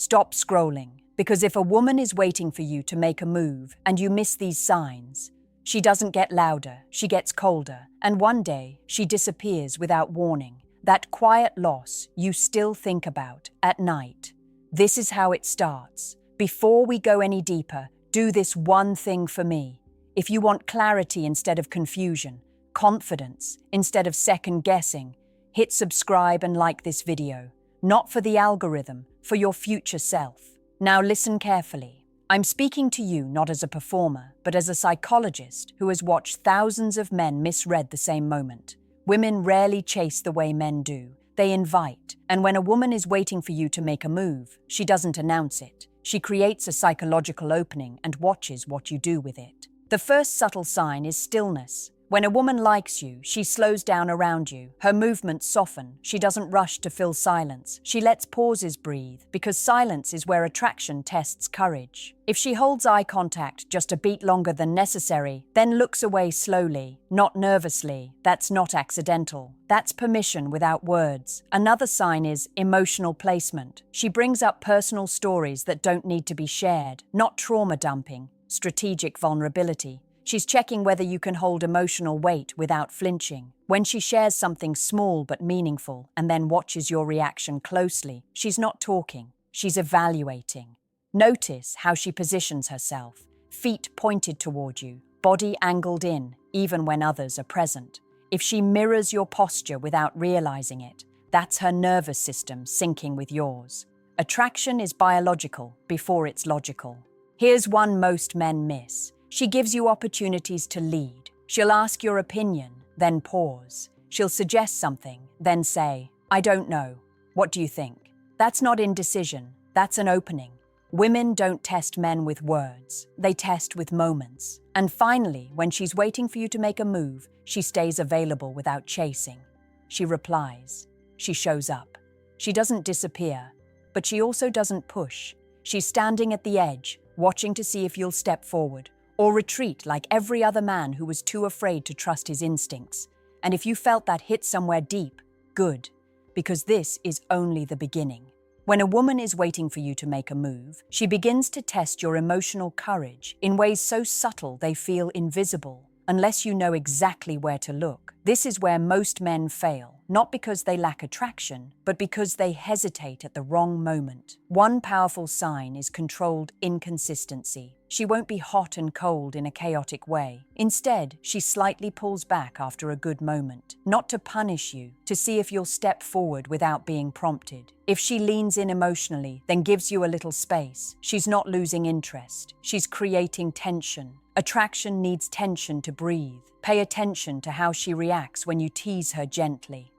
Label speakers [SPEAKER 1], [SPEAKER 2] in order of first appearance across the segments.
[SPEAKER 1] Stop scrolling, because if a woman is waiting for you to make a move and you miss these signs, she doesn't get louder, she gets colder, and one day she disappears without warning. That quiet loss you still think about at night. This is how it starts. Before we go any deeper, do this one thing for me. If you want clarity instead of confusion, confidence instead of second guessing, hit subscribe and like this video. Not for the algorithm, for your future self. Now listen carefully. I'm speaking to you not as a performer, but as a psychologist who has watched thousands of men misread the same moment. Women rarely chase the way men do. They invite, and when a woman is waiting for you to make a move, she doesn't announce it. She creates a psychological opening and watches what you do with it. The first subtle sign is stillness. When a woman likes you, she slows down around you. Her movements soften. She doesn't rush to fill silence. She lets pauses breathe, because silence is where attraction tests courage. If she holds eye contact just a beat longer than necessary, then looks away slowly, not nervously, that's not accidental. That's permission without words. Another sign is emotional placement. She brings up personal stories that don't need to be shared, not trauma dumping, strategic vulnerability. She's checking whether you can hold emotional weight without flinching. When she shares something small but meaningful and then watches your reaction closely, she's not talking, she's evaluating. Notice how she positions herself, feet pointed toward you, body angled in, even when others are present. If she mirrors your posture without realizing it, that's her nervous system syncing with yours. Attraction is biological before it's logical. Here's one most men miss. She gives you opportunities to lead. She'll ask your opinion, then pause. She'll suggest something, then say, I don't know. What do you think? That's not indecision. That's an opening. Women don't test men with words. They test with moments. And finally, when she's waiting for you to make a move, she stays available without chasing. She replies. She shows up. She doesn't disappear, but she also doesn't push. She's standing at the edge, watching to see if you'll step forward, or retreat like every other man who was too afraid to trust his instincts. And if you felt that hit somewhere deep, good, because this is only the beginning. When a woman is waiting for you to make a move, she begins to test your emotional courage in ways so subtle they feel invisible, unless you know exactly where to look. This is where most men fail, not because they lack attraction, but because they hesitate at the wrong moment. One powerful sign is controlled inconsistency. She won't be hot and cold in a chaotic way. Instead, she slightly pulls back after a good moment, not to punish you, to see if you'll step forward without being prompted. If she leans in emotionally, then gives you a little space, she's not losing interest. She's creating tension. Attraction needs tension to breathe. Pay attention to how she reacts when you tease her gently.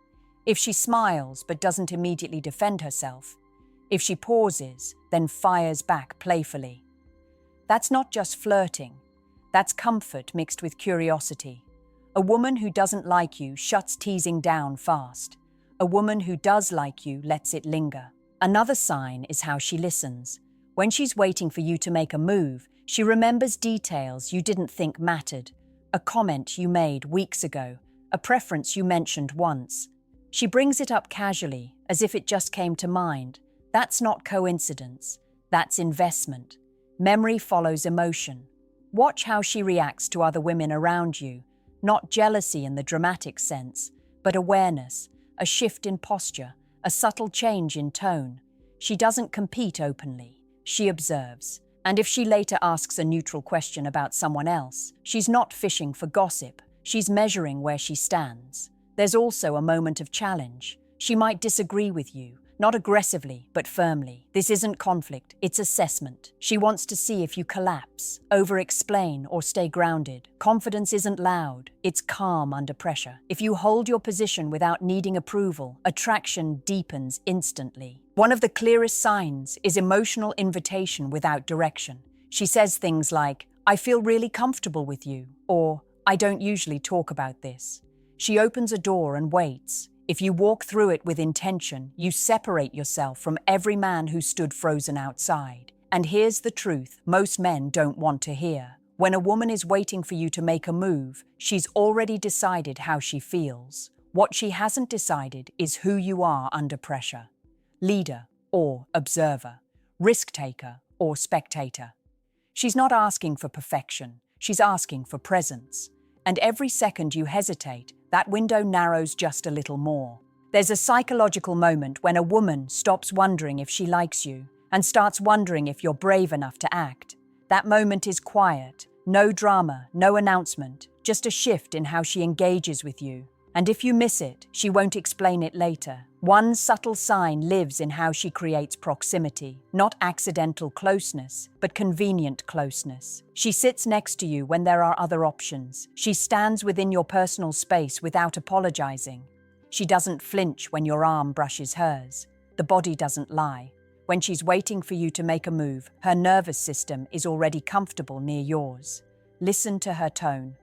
[SPEAKER 1] If she smiles but doesn't immediately defend herself. If she pauses, then fires back playfully. That's not just flirting. That's comfort mixed with curiosity. A woman who doesn't like you shuts teasing down fast. A woman who does like you lets it linger. Another sign is how she listens. When she's waiting for you to make a move, she remembers details you didn't think mattered. A comment you made weeks ago, a preference you mentioned once. She brings it up casually, as if it just came to mind. That's not coincidence. That's investment. Memory follows emotion. Watch how she reacts to other women around you. Not jealousy in the dramatic sense, but awareness, a shift in posture, a subtle change in tone. She doesn't compete openly. She observes. And if she later asks a neutral question about someone else, she's not fishing for gossip. She's measuring where she stands. There's also a moment of challenge. She might disagree with you, not aggressively, but firmly. This isn't conflict, it's assessment. She wants to see if you collapse, over-explain, or stay grounded. Confidence isn't loud, it's calm under pressure. If you hold your position without needing approval, attraction deepens instantly. One of the clearest signs is emotional invitation without direction. She says things like, I feel really comfortable with you, or I don't usually talk about this. She opens a door and waits. If you walk through it with intention, you separate yourself from every man who stood frozen outside. And here's the truth most men don't want to hear. When a woman is waiting for you to make a move, she's already decided how she feels. What she hasn't decided is who you are under pressure. Leader or observer. risk-taker, or spectator. She's not asking for perfection, she's asking for presence. And every second you hesitate, that window narrows just a little more. There's a psychological moment when a woman stops wondering if she likes you and starts wondering if you're brave enough to act. That moment is quiet, no drama, no announcement, just a shift in how she engages with you. And if you miss it, she won't explain it later. One subtle sign lives in how she creates proximity, not accidental closeness, but convenient closeness. She sits next to you when there are other options. She stands within your personal space without apologizing. She doesn't flinch when your arm brushes hers. The body doesn't lie. When she's waiting for you to make a move, her nervous system is already comfortable near yours. Listen to her tone.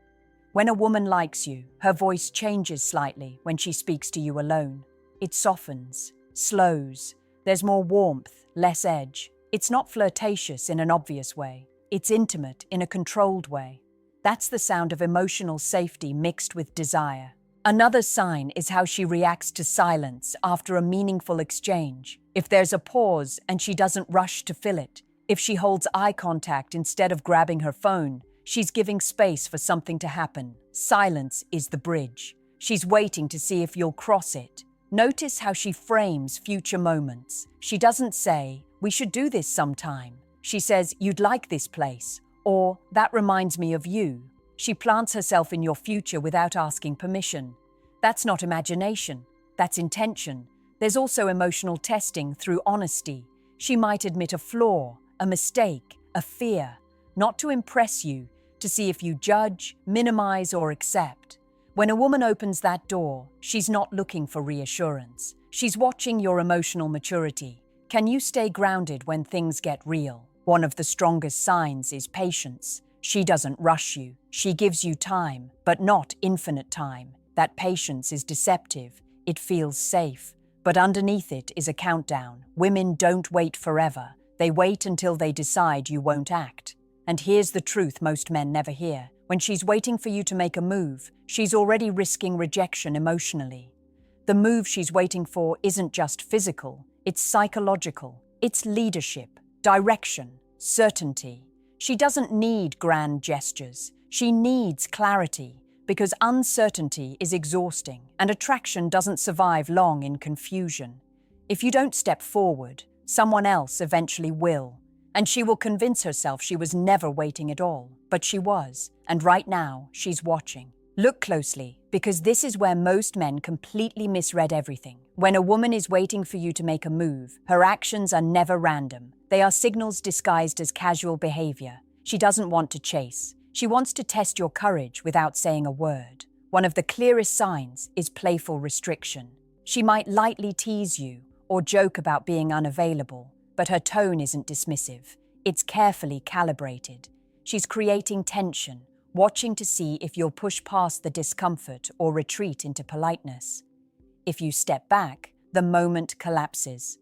[SPEAKER 1] When a woman likes you, her voice changes slightly when she speaks to you alone. It softens, slows. There's more warmth, less edge. It's not flirtatious in an obvious way. It's intimate in a controlled way. That's the sound of emotional safety mixed with desire. Another sign is how she reacts to silence after a meaningful exchange. If there's a pause and she doesn't rush to fill it, if she holds eye contact instead of grabbing her phone, she's giving space for something to happen. Silence is the bridge. She's waiting to see if you'll cross it. Notice how she frames future moments. She doesn't say, "We should do this sometime." She says, "You'd like this place," or "That reminds me of you." She plants herself in your future without asking permission. That's not imagination, that's intention. There's also emotional testing through honesty. She might admit a flaw, a mistake, a fear, not to impress you, to see if you judge, minimize, or accept. When a woman opens that door, she's not looking for reassurance. She's watching your emotional maturity. Can you stay grounded when things get real? One of the strongest signs is patience. She doesn't rush you. She gives you time, but not infinite time. That patience is deceptive. It feels safe. But underneath it is a countdown. Women don't wait forever. They wait until they decide you won't act. And here's the truth most men never hear. When she's waiting for you to make a move, she's already risking rejection emotionally. The move she's waiting for isn't just physical, it's psychological. It's leadership, direction, certainty. She doesn't need grand gestures. She needs clarity, because uncertainty is exhausting and attraction doesn't survive long in confusion. If you don't step forward, someone else eventually will. And she will convince herself she was never waiting at all, but she was, and right now she's watching. Look closely, because this is where most men completely misread everything. When a woman is waiting for you to make a move, her actions are never random. They are signals disguised as casual behavior. She doesn't want to chase. She wants to test your courage without saying a word. One of the clearest signs is playful restriction. She might lightly tease you or joke about being unavailable, but her tone isn't dismissive. It's carefully calibrated. She's creating tension, watching to see if you'll push past the discomfort or retreat into politeness. If you step back, the moment collapses.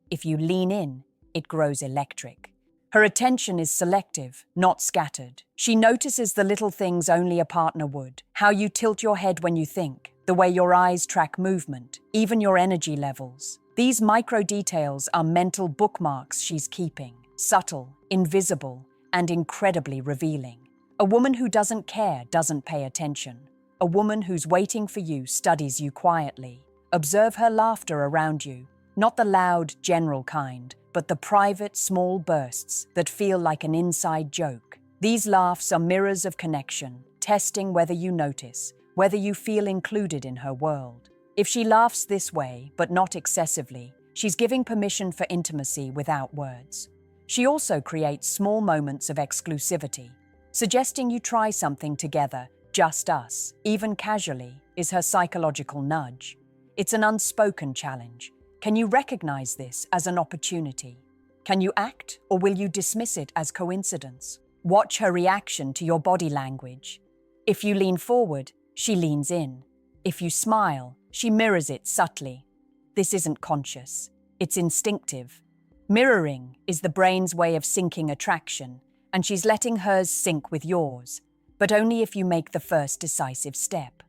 [SPEAKER 1] If you lean in, it grows electric. Her attention is selective, not scattered. She notices the little things only a partner would. How you tilt your head when you think, the way your eyes track movement, even your energy levels. These micro details are mental bookmarks she's keeping, subtle, invisible, and incredibly revealing. A woman who doesn't care doesn't pay attention. A woman who's waiting for you studies you quietly. Observe her laughter around you, not the loud, general kind, but the private, small bursts that feel like an inside joke. These laughs are mirrors of connection, testing whether you notice, whether you feel included in her world. If she laughs this way, but not excessively, she's giving permission for intimacy without words. She also creates small moments of exclusivity, suggesting you try something together, just us, even casually, is her psychological nudge. It's an unspoken challenge. Can you recognize this as an opportunity? Can you act, or will you dismiss it as coincidence? Watch her reaction to your body language. If you lean forward, she leans in. If you smile, she mirrors it subtly. This isn't conscious. It's instinctive. Mirroring is the brain's way of syncing attraction, and she's letting hers sync with yours, but only if you make the first decisive step.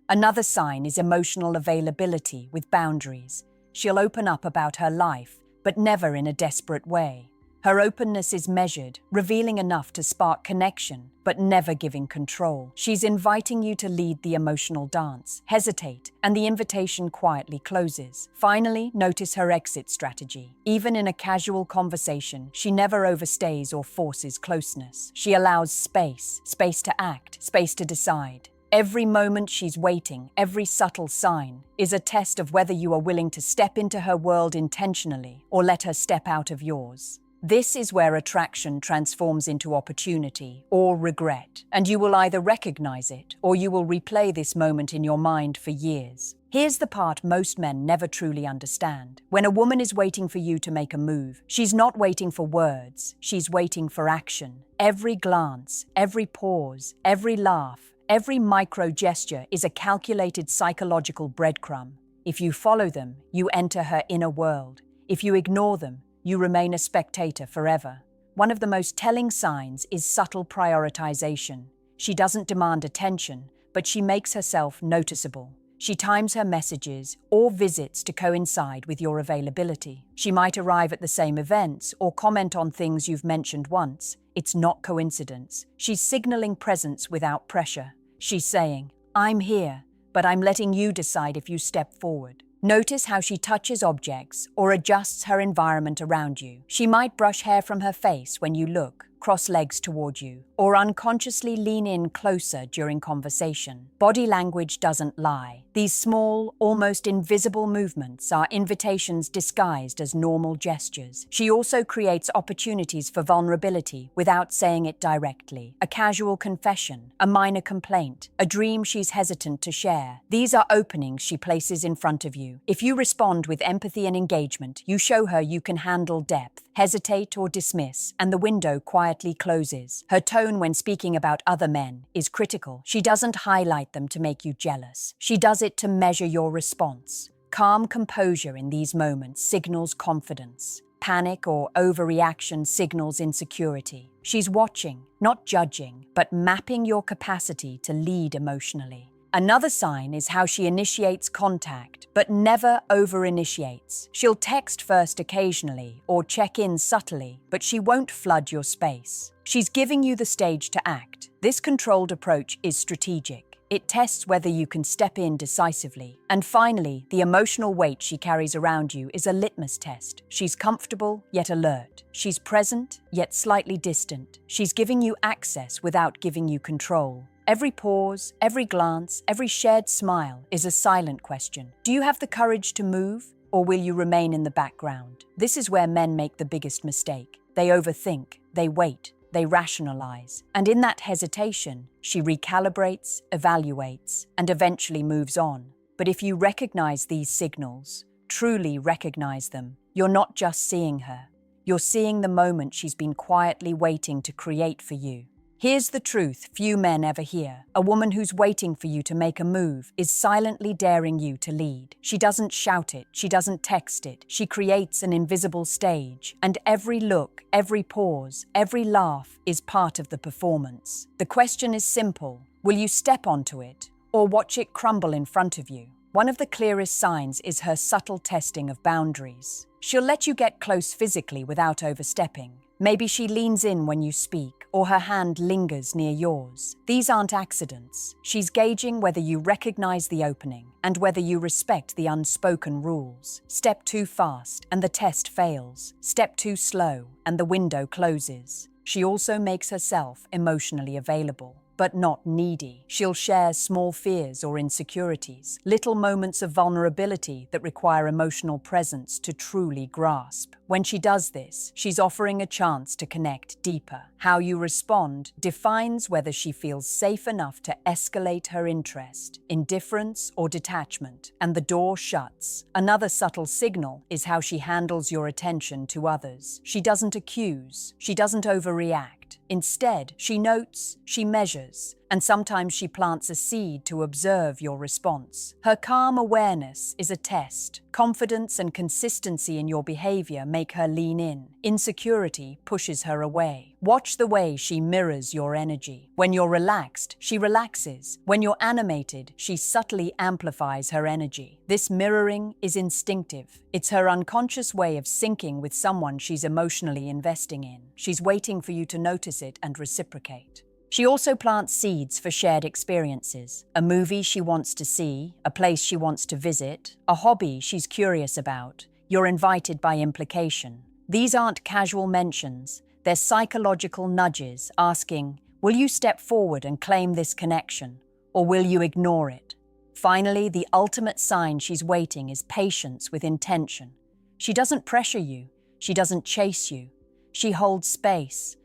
[SPEAKER 1] Another sign is emotional availability with boundaries. She'll open up about her life, but never in a desperate way. Her openness is measured, revealing enough to spark connection, but never giving control. She's inviting you to lead the emotional dance. Hesitate, and the invitation quietly closes. Finally, notice her exit strategy. Even in a casual conversation, she never overstays or forces closeness. She allows space to act, space to decide. Every moment she's waiting, every subtle sign, is a test of whether you are willing to step into her world intentionally or let her step out of yours. This is where attraction transforms into opportunity or regret, and you will either recognize it or you will replay this moment in your mind for years. Here's the part most men never truly understand. When a woman is waiting for you to make a move, she's not waiting for words, she's waiting for action. Every glance, every pause, every laugh, every micro gesture is a calculated psychological breadcrumb. If you follow them, you enter her inner world. If you ignore them, you remain a spectator forever. One of the most telling signs is subtle prioritization. She doesn't demand attention, but she makes herself noticeable. She times her messages or visits to coincide with your availability. She might arrive at the same events or comment on things you've mentioned once. It's not coincidence. She's signaling presence without pressure. She's saying, "I'm here, but I'm letting you decide if you step forward." Notice how she touches objects or adjusts her environment around you. She might brush hair from her face when you look, cross legs toward you, or unconsciously lean in closer during conversation. Body language doesn't lie. These small, almost invisible movements are invitations disguised as normal gestures. She also creates opportunities for vulnerability without saying it directly. A casual confession, a minor complaint, a dream she's hesitant to share. These are openings she places in front of you. If you respond with empathy and engagement, you show her you can handle depth, hesitate or dismiss, and the window quietly closes. Her tone when speaking about other men is critical. She doesn't highlight them to make you jealous. She does it to measure your response. Calm composure in these moments signals confidence. Panic or overreaction signals insecurity. She's watching, not judging, but mapping your capacity to lead emotionally. Another sign is how she initiates contact, but never over-initiates. She'll text first occasionally or check in subtly, but she won't flood your space. She's giving you the stage to act. This controlled approach is strategic. It tests whether you can step in decisively. And finally, the emotional weight she carries around you is a litmus test. She's comfortable, yet alert. She's present, yet slightly distant. She's giving you access without giving you control. Every pause, every glance, every shared smile is a silent question. Do you have the courage to move, or will you remain in the background? This is where men make the biggest mistake. They overthink, they wait, they rationalize. And in that hesitation, she recalibrates, evaluates, and eventually moves on. But if you recognize these signals, truly recognize them, you're not just seeing her. You're seeing the moment she's been quietly waiting to create for you. Here's the truth few men ever hear. A woman who's waiting for you to make a move is silently daring you to lead. She doesn't shout it, she doesn't text it. She creates an invisible stage. And every look, every pause, every laugh is part of the performance. The question is simple. Will you step onto it or watch it crumble in front of you? One of the clearest signs is her subtle testing of boundaries. She'll let you get close physically without overstepping. Maybe she leans in when you speak, or her hand lingers near yours. These aren't accidents. She's gauging whether you recognize the opening and whether you respect the unspoken rules. Step too fast, and the test fails. Step too slow, and the window closes. She also makes herself emotionally available, but not needy. She'll share small fears or insecurities, little moments of vulnerability that require emotional presence to truly grasp. When she does this, she's offering a chance to connect deeper. How you respond defines whether she feels safe enough to escalate her interest, indifference, or detachment, and the door shuts. Another subtle signal is how she handles your attention to others. She doesn't accuse, she doesn't overreact. Instead, she notes, she measures, and sometimes she plants a seed to observe your response. Her calm awareness is a test. Confidence and consistency in your behavior make her lean in. Insecurity pushes her away. Watch the way she mirrors your energy. When you're relaxed, she relaxes. When you're animated, she subtly amplifies her energy. This mirroring is instinctive. It's her unconscious way of syncing with someone she's emotionally investing in. She's waiting for you to notice it and reciprocate. She also plants seeds for shared experiences, a movie she wants to see, a place she wants to visit, a hobby she's curious about. You're invited by implication. These aren't casual mentions, they're psychological nudges asking, will you step forward and claim this connection, or will you ignore it? Finally, the ultimate sign she's waiting is patience with intention. She doesn't pressure you, she doesn't chase you. She holds space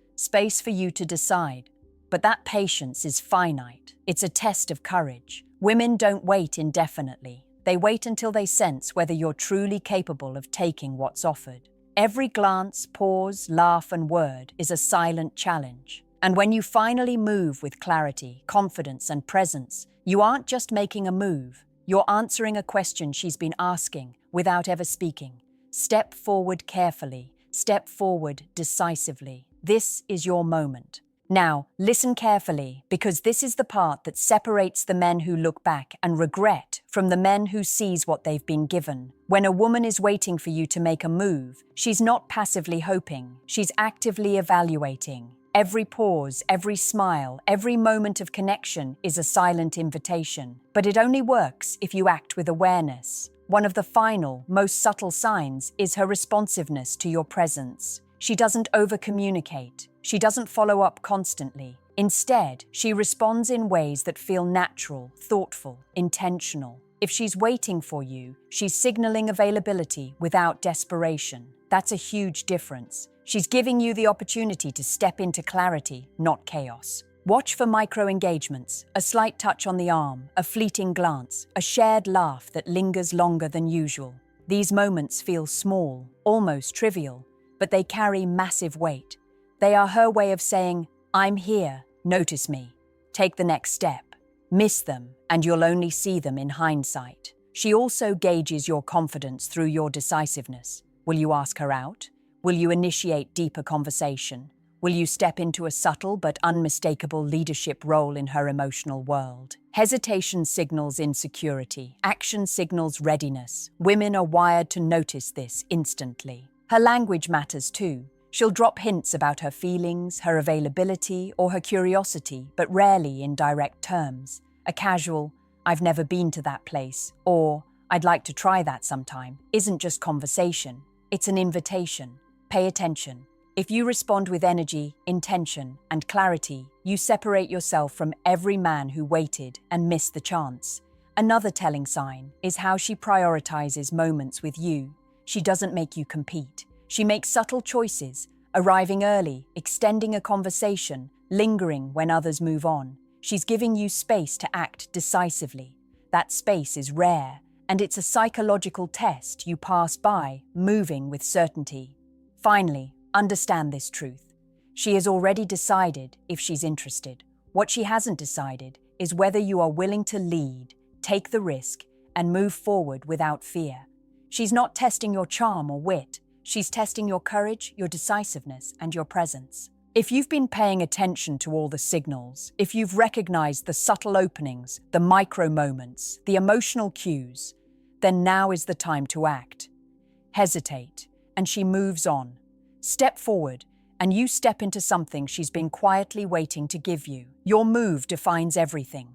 [SPEAKER 1] for you to decide. But that patience is finite. It's a test of courage. Women don't wait indefinitely. They wait until they sense whether you're truly capable of taking what's offered. Every glance, pause, laugh, and word is a silent challenge. And when you finally move with clarity, confidence, and presence, you aren't just making a move. You're answering a question she's been asking without ever speaking. Step forward carefully. Step forward decisively. This is your moment. Now, listen carefully, because this is the part that separates the men who look back and regret from the men who seize what they've been given. When a woman is waiting for you to make a move, she's not passively hoping, she's actively evaluating. Every pause, every smile, every moment of connection is a silent invitation. But it only works if you act with awareness. One of the final, most subtle signs is her responsiveness to your presence. She doesn't over-communicate. She doesn't follow up constantly. Instead, she responds in ways that feel natural, thoughtful, intentional. If she's waiting for you, she's signaling availability without desperation. That's a huge difference. She's giving you the opportunity to step into clarity, not chaos. Watch for micro-engagements, a slight touch on the arm, a fleeting glance, a shared laugh that lingers longer than usual. These moments feel small, almost trivial, but they carry massive weight. They are her way of saying, I'm here, notice me, take the next step. Miss them, and you'll only see them in hindsight. She also gauges your confidence through your decisiveness. Will you ask her out? Will you initiate deeper conversation? Will you step into a subtle but unmistakable leadership role in her emotional world? Hesitation signals insecurity. Action signals readiness. Women are wired to notice this instantly. Her language matters too. She'll drop hints about her feelings, her availability, or her curiosity, but rarely in direct terms. A casual, I've never been to that place, or I'd like to try that sometime, isn't just conversation. It's an invitation. Pay attention. If you respond with energy, intention, and clarity, you separate yourself from every man who waited and missed the chance. Another telling sign is how she prioritizes moments with you. She doesn't make you compete. She makes subtle choices, arriving early, extending a conversation, lingering when others move on. She's giving you space to act decisively. That space is rare, and it's a psychological test you pass by, moving with certainty. Finally, understand this truth. She has already decided if she's interested. What she hasn't decided is whether you are willing to lead, take the risk, and move forward without fear. She's not testing your charm or wit. She's testing your courage, your decisiveness, and your presence. If you've been paying attention to all the signals, if you've recognized the subtle openings, the micro moments, the emotional cues, then now is the time to act. Hesitate, and she moves on. Step forward, and you step into something she's been quietly waiting to give you. Your move defines everything.